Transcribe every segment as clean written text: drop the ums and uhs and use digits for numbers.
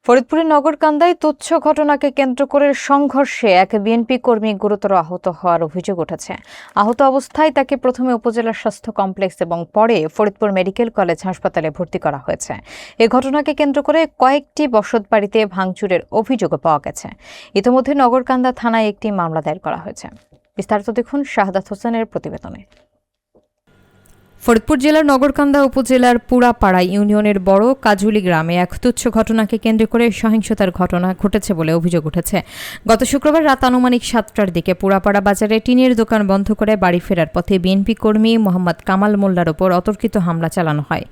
ফরিদপুরের নগরকান্দায় তুচ্ছ ঘটনাকে কেন্দ্র করে সংঘর্ষে এক বিএনপি কর্মী গুরুতর আহত হওয়ার অভিযোগ উঠেছে। আহত অবস্থায় তাকে প্রথমে উপজেলা স্বাস্থ্য কমপ্লেক্স এবং পরে ফরিদপুর মেডিকেল কলেজ হাসপাতালে ভর্তি করা হয়েছে। এ ঘটনাকে কেন্দ্র করে কয়েকটি বসতবাড়িতে ভাঙচুরের অভিযোগও পাওয়া গেছে। ইতিমধ্যে নগরকান্দা থানায় একটি মামলা দায়ের করা হয়েছে। বিস্তারিত দেখুন শাহাদাত হোসেনের প্রতিবেদনে। ফরিদপুর জেলার নগরকান্দা উপজেলার পুরাপাড়া ইউনিয়নের বড় কাজুলি গ্রামে এক তুচ্ছ ঘটনাকে কেন্দ্র করে সহিংসতার ঘটনা ঘটেছে বলে অভিযোগ উঠেছে। গত শুক্রবার রাত আনুমানিক 7টার দিকে পুরাপাড়া বাজারে টিনের দোকান বন্ধ করে বাড়ি ফেরার পথে বিএনপি কর্মী মোহাম্মদ কামাল মোল্লার ওপর অতর্কিত হামলা চালানো হয়।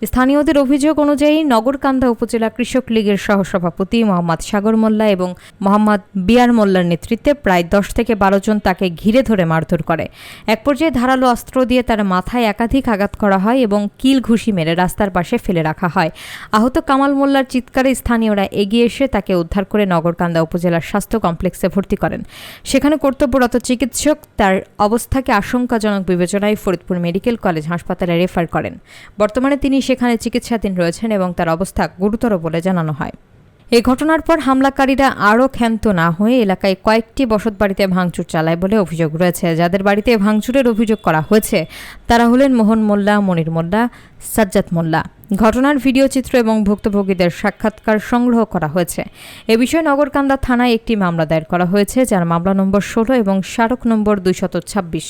স্থানীয়দের অভিযোগ অনুযায়ী নগরকান্দা উপজেলা কৃষক লীগের সহসভাপতি মোহাম্মদ সাগর মোল্লা এবং মোহাম্মদ বিয়ার মোল্লার নেতৃত্বে প্রায় 10 থেকে 12 জন তাকে ঘিরে ধরে মারধর করে। এক পর্যায়ে ধারালো অস্ত্র দিয়ে তার মাথায় একাধিক আঘাত করা হয় এবং কিল ঘুষি মেরে রাস্তার পাশে ফেলে রাখা হয়। আহত কামাল মোল্লার চিৎকারে স্থানীয়রা এগিয়ে এসে তাকে উদ্ধার করে নগরকান্দা উপজেলার স্বাস্থ্য কমপ্লেক্সে ভর্তি করেন। সেখানে কর্তব্যরত চিকিৎসক তার অবস্থাকে আশঙ্কাজনক বিবেচনায় ফরিদপুর মেডিকেল কলেজ হাসপাতালে রেফার করেন। বর্তমানে তিনি সেখানে চিকিৎসাধীন রয়েছেন এবং তার অবস্থা গুরুতর বলে জানানো হয়। এই ঘটনার পর হামলাকারীরা আরও ক্ষান্ত না হয়ে এলাকায় কয়েকটি বসতবাড়িতে ভাঙচুর চালায় বলে অভিযোগ রয়েছে। যাদের বাড়িতে ভাঙচুরের অভিযোগ করা হয়েছে তারা হলেন মোহন মোল্লা, মনির মোল্লা, সাজ্জাদ মোল্লা। ঘটনার ভিডিও চিত্র এবং ভুক্তভোগীদের সাক্ষাৎকার সংগ্রহ করা হয়েছে। এ বিষয়ে নগরকান্দা থানায় একটি মামলা দায়ের করা হয়েছে, যার মামলা নম্বর 16 এবং স্মারক নম্বর 226।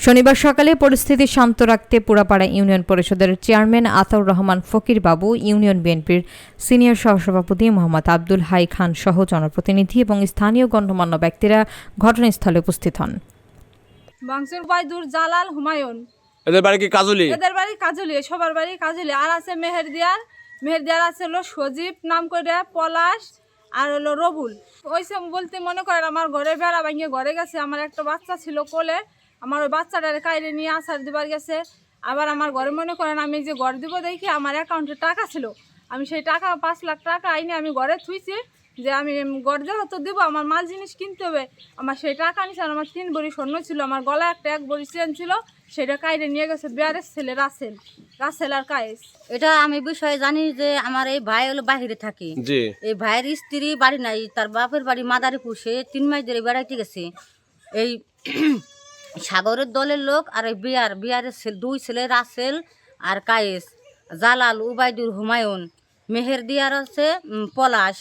শনিবার সকালে পরিস্থিতি শান্ত রাখতে পুরাপাড়া ইউনিয়ন পরিষদের চেয়ারম্যান আতাউর রহমান ফকির বাবু, ইউনিয়ন বিএনপির সিনিয়র সহসভাপতি মোহাম্মদ আব্দুল হাই খান সহ জনপ্রতিনিধি এবং স্থানীয় গণ্যমান্য ব্যক্তিরা ঘটনাস্থলে উপস্থিত হন। বাংসুর বাইদুর জালাল হুমায়ুন, এদের বাড়ি কি কাজলি? এদের বাড়ি কাজলি, সবার বাড়ি কাজলি। আর আছে মেহেরদিয়ার আছে হলো সজীব নাম করে, পলাশ আর হলো রবুল। ওইসব বলতে মনে করেন আমার ঘরে বেড়া ভাঙিয়ে ঘরে গেছে। আমার একটা বাচ্চা ছিল কোলে, আমার ওই বাচ্চাটারে কাইরে নিয়ে আসার দিবার গেছে। আবার আমার ঘরে মনে করেন আমি যে ঘর দিব দেখি আমার অ্যাকাউন্টে টাকা ছিল, আমি সেই টাকা 5 লাখ টাকা আইনে আমি ঘরে থুইছি যে আমি ঘর দেওয়া তো দেবো, আমার মাল জিনিস কিনতে হবে। আমার সেই টাকা নিছে, আমার 3 ভরি স্বর্ণ ছিল, আমার গলায় একটা 1 ভরি চেন ছিল, সেটা কাইরে নিয়ে গেছে বিয়ারের ছেলে রাসেল আর কায়েস। এটা আমি বিষয়ে জানি যে আমার এই ভাই হলো বাহিরে থাকে। এই ভাইয়ের স্ত্রী বাড়ি নাই, তার বাপের বাড়ি মাদারীপুর। সে 3 মাস ধরে বেড়াইতে গেছে। এই সাগরের দলের লোক আর এই বিয়ারের 2 ছেলে রাসেল আর কায়েস, জালাল, উবাইদুর, হুমায়ুন, মেহেরদিয়ার আছে পলাশ,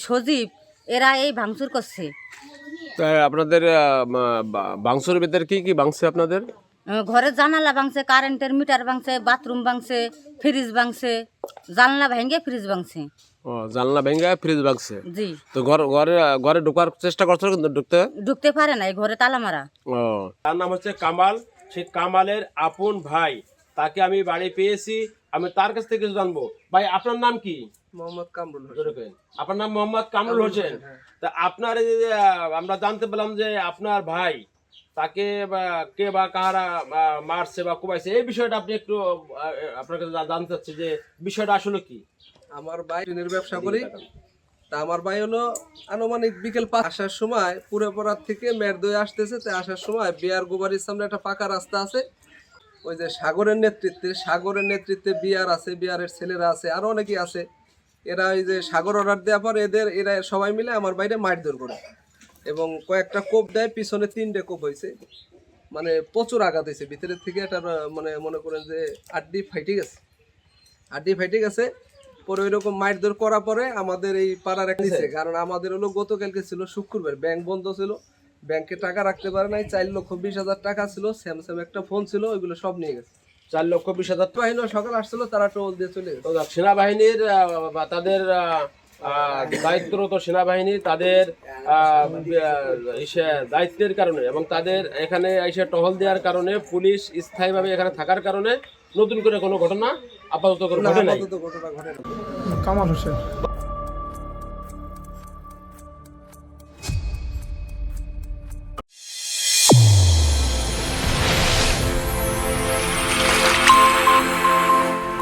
সজীব, এরা এই ভাঙচুর করছে। আপনাদের ভাঙচুরের ভিতরে কি কি ভাঙছে? আপনাদের ঘরের জানালা ভাঙছে, কারেন্টের মিটার ভাঙছে, বাথরুম ভাঙছে, ফ্রিজ ভাঙছে, জানলা ভেঙে ফ্রিজ ভাঙছে। জানলা ভেঙে ফ্রিজ ভাঙছে। জি। তো ঘরে ঢোকার চেষ্টা করছিল কিন্তু ঢুকতে পারে না, ঘরে তালা মারা। তার নাম হচ্ছে কামাল। সেই কামালের আপন ভাই, তাকে আমি বাড়ি পেয়েছি। আমি তার কাছ থেকে কিছু জানবো। ভাই, আপনার নাম কি? মোহাম্মদ কামরুল হোসেন। আপনার নাম মোহাম্মদ কামরুল হোসেন। তা আপনার আমরা জানতে পেলাম যে আপনার ভাই, তাকে কে বা কাহারা মারছে বা কুবাইছে, এই বিষয়টা আপনি একটু আপনার কাছে জানতে চাচ্ছি যে বিষয়টা আসলে কি। আমার ভাই টিনের ব্যবসা করি। তা আমার ভাই হলো আনুমানিক বিকেল 5 আসার সময় পুরাপাড়া থেকে মেরদই আসতেছে। তাই আসার সময় বিয়ার গোবারির সামনে একটা পাকা রাস্তা আছে, ওই যে সাগরের নেতৃত্বে বিয়ার আছে, বিয়ারের ছেলেরা আছে, আরো অনেকেই আছে। এরা ওই যে সাগর অর্ডার দেওয়ার পর এরা সবাই মিলে আমার বাইরে মারধর করে এবং কয়েকটা কোপ দেয়। পিছনে 3টে কোপ হয়েছে, মানে প্রচুর আঘাত হয়েছে। ভিতরের থেকে একটা মানে মনে করেন যে আড্ডি ফাইটে গেছে। পরে ওইরকম মারধর করার পরে আমাদের এই পাড়ার একটা নিচে, কারণ আমাদের হলো গতকালকে ছিল শুক্রবার, ব্যাংক বন্ধ ছিল, ব্যাংকে টাকা রাখতে পারে নাই। 4,20,000 টাকা ছিল, স্যামসাং একটা ফোন ছিল, ওইগুলো সব নিয়ে গেছে। 4,20,000 বাহিনী সকাল আসছিল, তারা টোল দিয়ে চলে গেছে। সেনাবাহিনীর তাদের দায়িত্বরত সেনাবাহিনী তাদের দায়িত্বের কারণে এবং তাদের এখানে এসে টহল দেওয়ার কারণে, পুলিশ স্থায়ীভাবে এখানে থাকার কারণে নতুন করে কোনো ঘটনা আপাতত ঘটে নাই। কামাল হোসেন।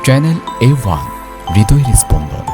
চ্যানেল A1 হৃদয়ের স্পন্দন।